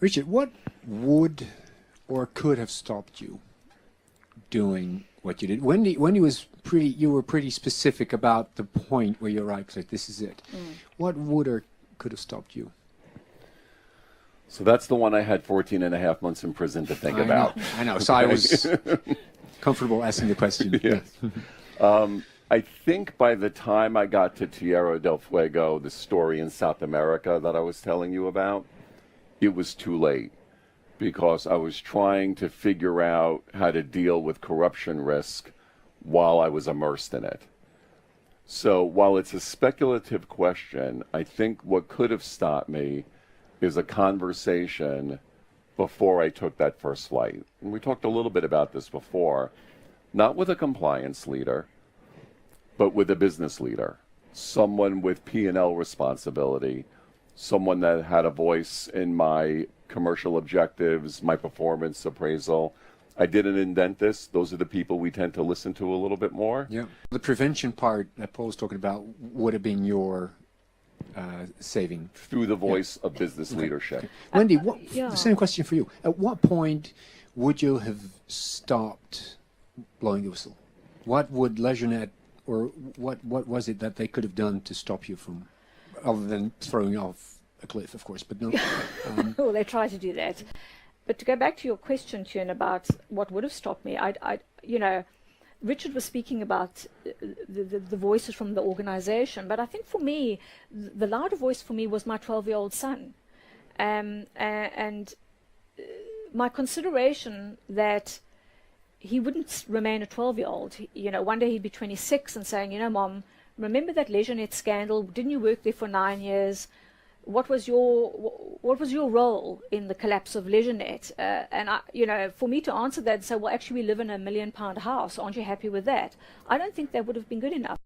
Richard, what would or could have stopped you doing what you did? Wendy you were pretty specific about the point where you're right, like this is it. What would or could have stopped you? So that's the one I had 14 and a half months in prison to think about. I know. So I was comfortable asking the question. Yes. I think by the time I got to Tierra del Fuego, the story in South America that I was telling you about, it was too late, because I was trying to figure out how to deal with corruption risk while I was immersed in it. So while it's a speculative question, I think what could have stopped me is a conversation before I took that first flight. And we talked a little bit about this before, not with a compliance leader, but with a business leader, someone with P&L responsibility, someone that had a voice in my commercial objectives, my performance appraisal. I didn't indent this. Those are the people we tend to listen to a little bit more. Yeah. The prevention part that Paul was talking about would have been your saving. Through the voice of business leadership. Okay. Wendy, the same question for you. At what point would you have stopped blowing the whistle? What would LeisureNet, or what was it that they could have done to stop you from, other than throwing off a cliff, of course, but no. Well, they try to do that. But to go back to your question, Tune, about what would have stopped me, Richard was speaking about the voices from the organization, but I think for me, the louder voice for me was my 12-year-old son. And my consideration that he wouldn't remain a 12-year-old. One day he'd be 26 and saying, Mom, remember that LeisureNet scandal? Didn't you work there for 9 years? What was your role in the collapse of LeisureNet? And for me to answer that and say, well, actually, we live in £1 million house. Aren't you happy with that? I don't think that would have been good enough.